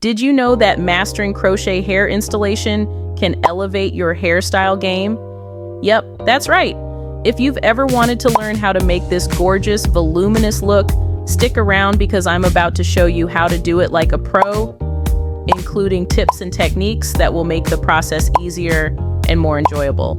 Did you know that mastering crochet hair installation can elevate your hairstyle game? Yep, that's right. If you've ever wanted to learn how to make this gorgeous, voluminous look, stick around because I'm about to show you how to do it like a pro, including tips and techniques that will make the process easier and more enjoyable.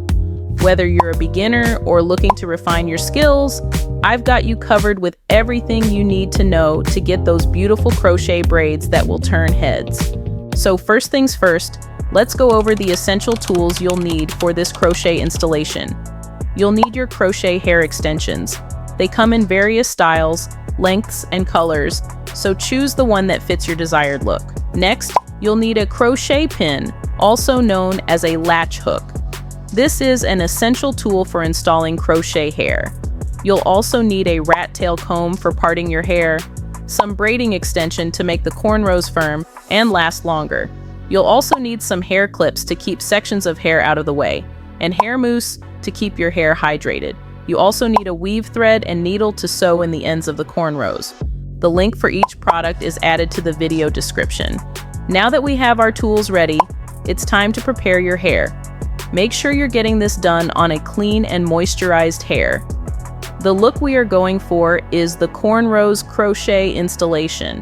Whether you're a beginner or looking to refine your skills, I've got you covered with everything you need to know to get those beautiful crochet braids that will turn heads. So first things first, let's go over the essential tools you'll need for this crochet installation. You'll need your crochet hair extensions. They come in various styles, lengths, and colors, so choose the one that fits your desired look. Next, you'll need a crochet pin, also known as a latch hook. This is an essential tool for installing crochet hair. You'll also need a rat tail comb for parting your hair, some braiding extension to make the cornrows firm and last longer. You'll also need some hair clips to keep sections of hair out of the way, and hair mousse to keep your hair hydrated. You also need a weave thread and needle to sew in the ends of the cornrows. The link for each product is added to the video description. Now that we have our tools ready, it's time to prepare your hair. Make sure you're getting this done on a clean and moisturized hair. The look we are going for is the cornrows crochet installation.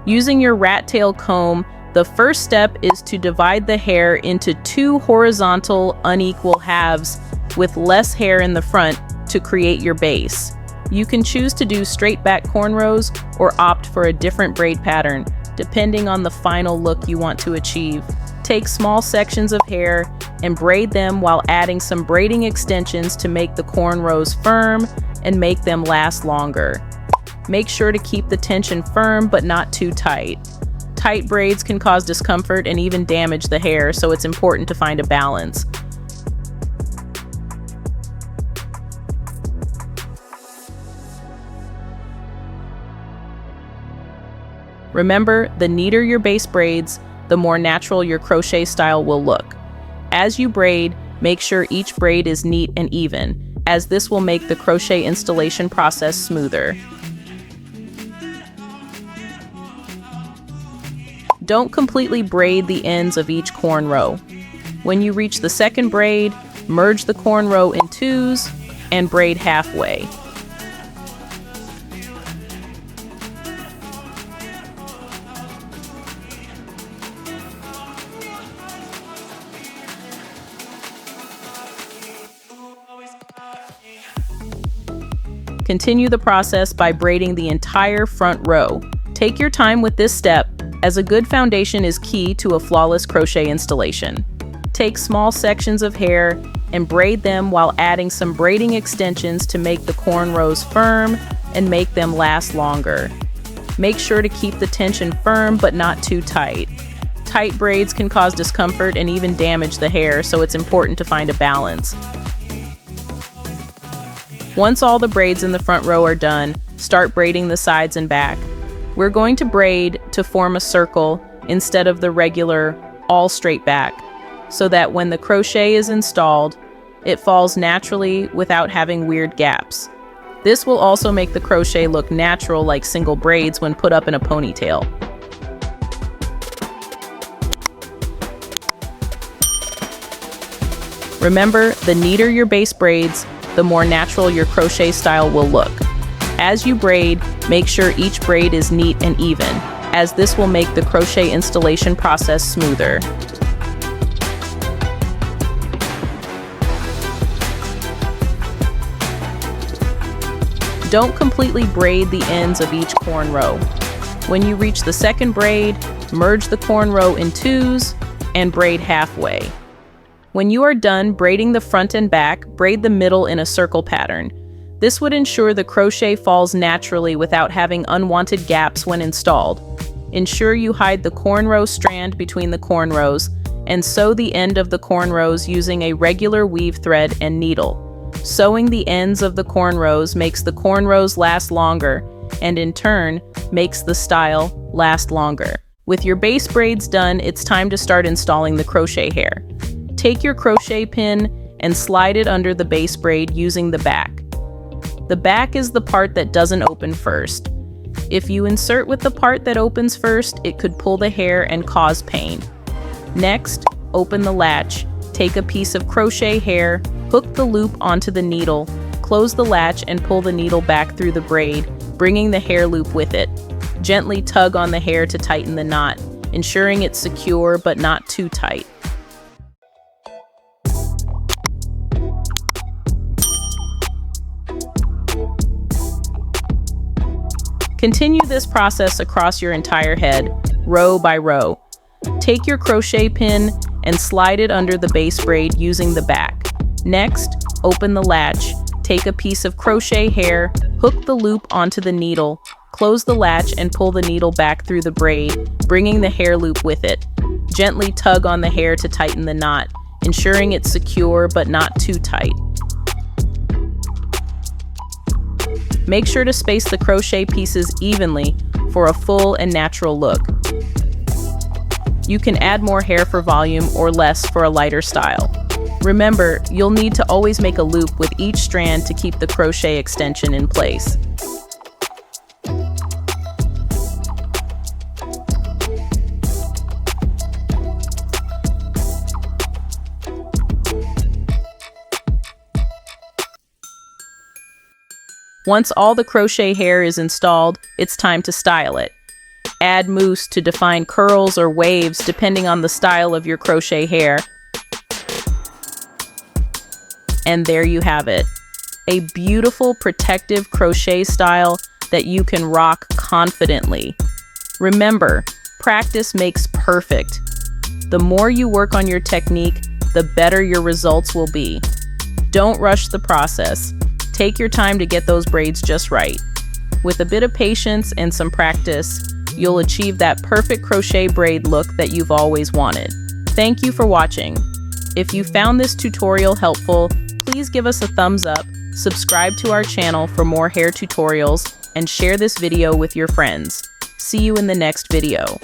Using your rat tail comb, the first step is to divide the hair into two horizontal, unequal halves with less hair in the front to create your base. You can choose to do straight back cornrows or opt for a different braid pattern, depending on the final look you want to achieve. Take small sections of hair and braid them while adding some braiding extensions to make the cornrows firm and make them last longer. Make sure to keep the tension firm but not too tight. Tight braids can cause discomfort and even damage the hair, so it's important to find a balance. Remember, the neater your base braids, the more natural your crochet style will look. As you braid, make sure each braid is neat and even, as this will make the crochet installation process smoother. Don't completely braid the ends of each cornrow. When you reach the second braid, merge the cornrow in twos and braid halfway. Continue the process by braiding the entire front row. Take your time with this step, as a good foundation is key to a flawless crochet installation. Take small sections of hair and braid them while adding some braiding extensions to make the cornrows firm and make them last longer. Make sure to keep the tension firm but not too tight. Tight braids can cause discomfort and even damage the hair, so it's important to find a balance. Once all the braids in the front row are done, start braiding the sides and back. We're going to braid to form a circle instead of the regular all straight back, so that when the crochet is installed, it falls naturally without having weird gaps. This will also make the crochet look natural like single braids when put up in a ponytail. Remember, the neater your base braids, the more natural your crochet style will look. As you braid, make sure each braid is neat and even, as this will make the crochet installation process smoother. Don't completely braid the ends of each cornrow. When you reach the second braid, merge the cornrow in twos and braid halfway. When you are done braiding the front and back, braid the middle in a circle pattern. This would ensure the crochet falls naturally without having unwanted gaps when installed. Ensure you hide the cornrow strand between the cornrows and sew the end of the cornrows using a regular weave thread and needle. Sewing the ends of the cornrows makes the cornrows last longer and in turn makes the style last longer. With your base braids done, it's time to start installing the crochet hair. Take your crochet pin and slide it under the base braid using the back. The back is the part that doesn't open first. If you insert with the part that opens first, it could pull the hair and cause pain. Next, open the latch. Take a piece of crochet hair, hook the loop onto the needle, close the latch and pull the needle back through the braid, bringing the hair loop with it. Gently tug on the hair to tighten the knot, ensuring it's secure but not too tight. Continue this process across your entire head, row by row. Take your crochet pin and slide it under the base braid using the back. Next, open the latch. Take a piece of crochet hair, hook the loop onto the needle, close the latch and pull the needle back through the braid, bringing the hair loop with it. Gently tug on the hair to tighten the knot, ensuring it's secure but not too tight. Make sure to space the crochet pieces evenly for a full and natural look. You can add more hair for volume or less for a lighter style. Remember, you'll need to always make a loop with each strand to keep the crochet extension in place. Once all the crochet hair is installed, it's time to style it. Add mousse to define curls or waves depending on the style of your crochet hair. And there you have it. A beautiful protective crochet style that you can rock confidently. Remember, practice makes perfect. The more you work on your technique, the better your results will be. Don't rush the process. Take your time to get those braids just right. With a bit of patience and some practice, you'll achieve that perfect crochet braid look that you've always wanted. Thank you for watching. If you found this tutorial helpful, please give us a thumbs up, subscribe to our channel for more hair tutorials, and share this video with your friends. See you in the next video.